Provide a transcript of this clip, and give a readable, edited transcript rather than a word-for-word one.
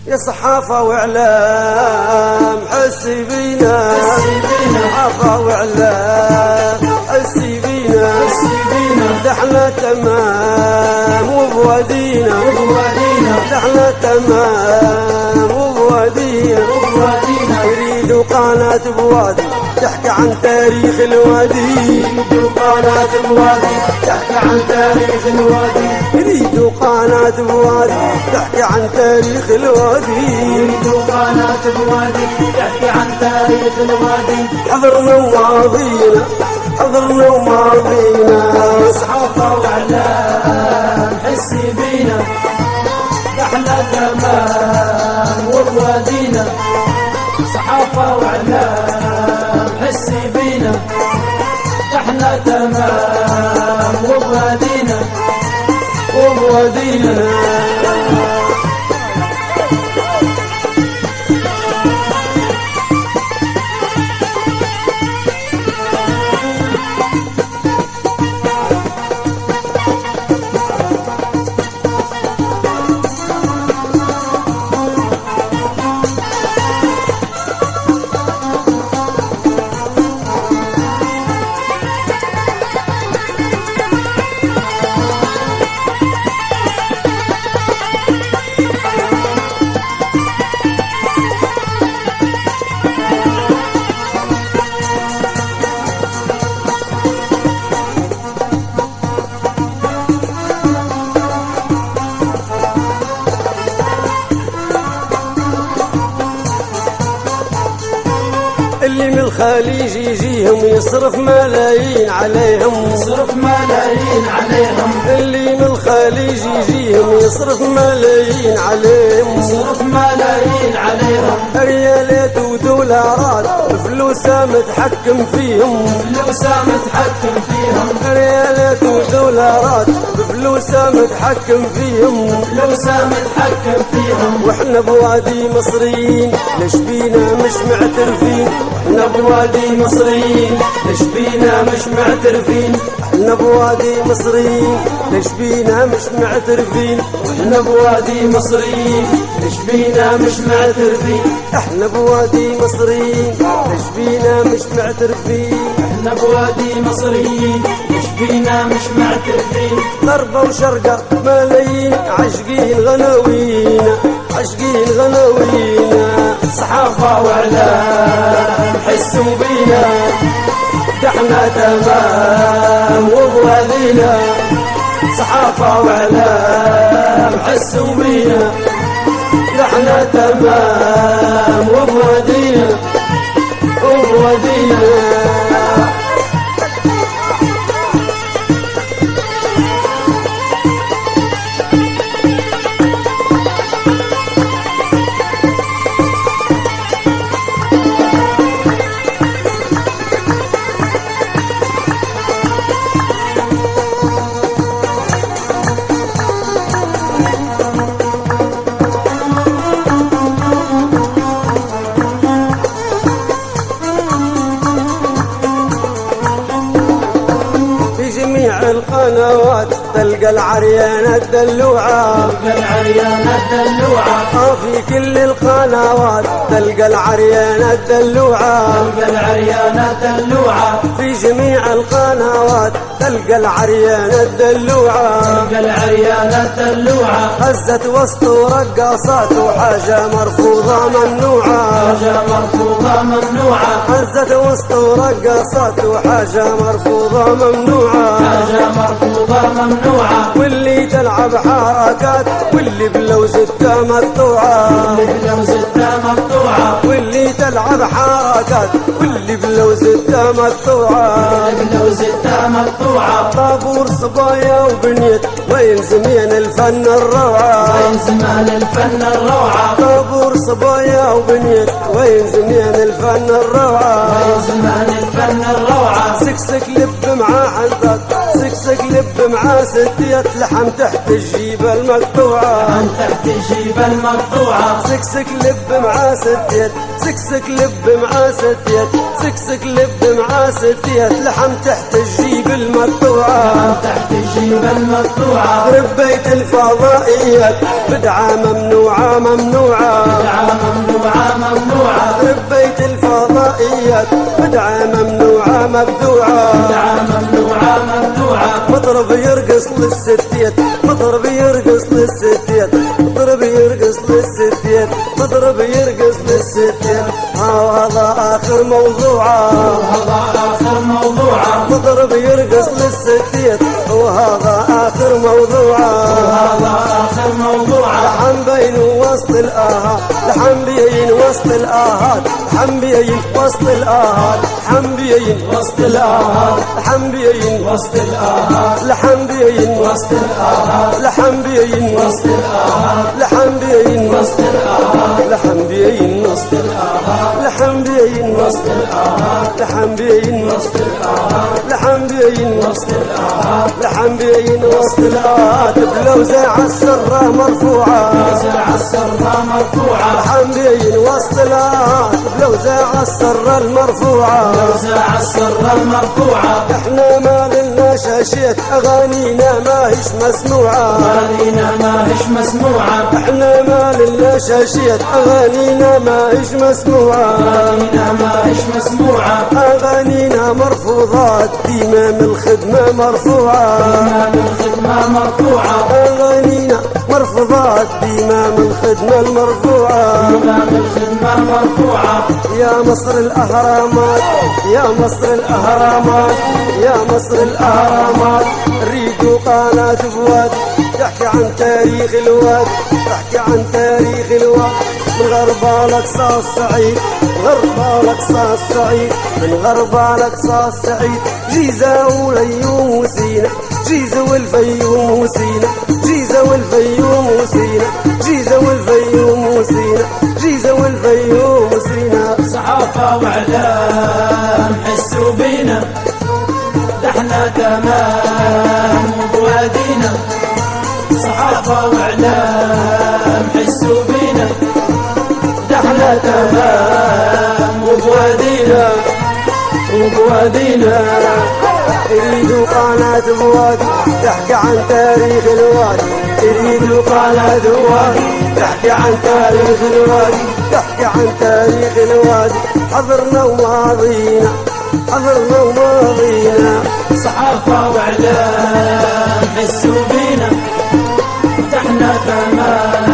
يا صحافة وإعلام حسي بينا، صحافة وإعلام حسي بينا، دحنا تمام وبوادينا، دحنا تمام وبوادينا، يريدوا قناة بوادي تحكي عن تاريخ الوادي، يريدوا قناة بوادي تحكي عن تاريخ الوادي، يريدوا قناة بوادي تحكي عن تاريخ الوادي، يريدوا قناة بوادي تحكي عن تاريخ الوادي. حضرنا وماضينا، حضرنا وماضينا، صحافة وإعلام حسي بينا، نحنا تمام وبوادينا. صحافة وإعلام حسي بينا، نحنا تمام وبوادينا، وبوادينا. اللي من الخليج يجيهم يصرف ملايين عليهم، يصرف ملايين عليهم. اللي من الخليج يجيهم يصرف ملايين عليهم، يصرف ملايين عليهم. ريالات ودولارات فلوسها متحكم فيهم، فلوسها متحكم فيهم. ريالات ودولارات فلوسها متحكم فيهم، فلوسها متحكم فيهم. واحنا بوادي مصريين ليش بينا مش معترفين، احنا بوادي مصريين ليش بينا مش معترفين، احنا بوادي مصريين ليش بينا مش معترفين، احنا بوادي مصريين ليش بينا مش معترفين، احنا بوادي مصريين ليش بينا مش معترفين، احنا بوادي مصريين ليش بينا مش معترفين. غربة وشرقة ملايين عاشقين غناوينا، عاشقين غناوينا. صحافة وإعلام حسوا بينا، دحنا تمام وبوادينا. صحافة وإعلام حسوا بينا، دحنا تمام وبوادينا، وبوادينا. القنوات تلقى العريانة الدلوعة، تلقى العريانة الدلوعة. في كل القنوات تلقى العريانة الدلوعة، تلقى العريانة الدلوعة. في جميع القنوات تلقى العريانة الدلوعة، تلقى العريانة الدلوعة. هزت وسط ورقصات وحاجة مرفوضة ممنوعة، حاجة مرفوضة ممنوعة. هزت وسط ورقصات وحاجة مرفوضة ممنوعة، حاجة مرفوضة ممنوعة. واللي تلعب حركات واللي بلوزتها مقطوعة، واللي بلوزتها مقطوعة. واللي تلعب حركات واللي بلوزتها مقطوعة، واللي بلوزتها مقطوعة. طابور صبايا وبنيت وين زمين الفن الروعة، وين زمان الفن الروعة. طابور صبايا وبنيت وين زمين الفن الروعة، وين زمان الفن الروعة. سكسك لب مع حنطات، سكسك لب مع ستيات لحم تحت الجيبة المقطوعة، من تحت الجيبة المقطوعة. سكسك لب مع ستيات، سكسك لب مع ستيات، سكسك لب مع ستيات لحم تحت الجيب المقطوعة، من تحت الجيبة المقطوعة. ربيت الفضائيات بدعة ممنوعة ممنوعة، السفيات بدعة ممنوعة مبدوعة بدعة ممنوعة ممنوعة مطرب يرقص للستيات مطرب يرقص للستيات مطرب يرقص للستيات مطرب يرقص للستيات هذا آخر موضوعه وهذا آخر موضوعه مطرب يرقص للستيات وهذا آخر موضوعه وهذا آخر موضوعه لحن بين وسط الآهات لحن بين وسط الآهات لحن بين وسط الآهات لحن بين وسط الآهات لحن بين وسط الآهات لحن بين وسط الآهات لحن بين وسط الآهات لحن بين وسط الآهات لحن بين وسط الآهات لحن بين وسط الآهات لحن بين وسط الآهات لحن بين وسط الآهات لحن بين وسط الآهات بلوزة السرة مرفوعة وزع السرة مرفوعة لحن بين وسط الآهات بلوزة السرة المرفوعة وزع السرة المرفوعة احنا ما لنا شاشيت اغانينا ما هيش مسموعة أغانينا ما هيش مسموعة احنا ما لنا شاشيت اغانينا ما هيش مسموعة أغانينا ما هيش مسموعة اغانينا مرفوضات ديما من الخدمة مرفوعة إمام الخدمة مرفوعة اغانينا مرفوضات ديما من الخدمة المرفوعة إمام الخدمة مرفوعة يا مصر الاهرامات يا مصر الاهرامات يا مصر الاهرامات ريدوا قناة فؤاد تحكي عن تاريخ الواد تحكي عن تاريخ الواد من غربة لأقصى الصعيد غربة لأقصى الصعيد من غربة لأقصى الصعيد جيزة والفيوم وسينا جيزة والفيوم وسينا جيزة والفيوم وسينا جيزة والفيوم وسينا جيزة والفيوم وسينا صحافة وإعلام حسوا بينا ده احنا تمام وبوادينا صحافة وإعلام حسوا بينا ده احنا تمام وبوادينا وبوادينا يريدوا قناة فؤاد تحكي عن تاريخ الوادي يريدوا قناة فؤاد تحكي عن تاريخ الوادي تحكي عن تاريخ الوادي حضرنا وماضينا حضرنا وماضينا صحافة وإعلام حسوا بينا ده احنا تمام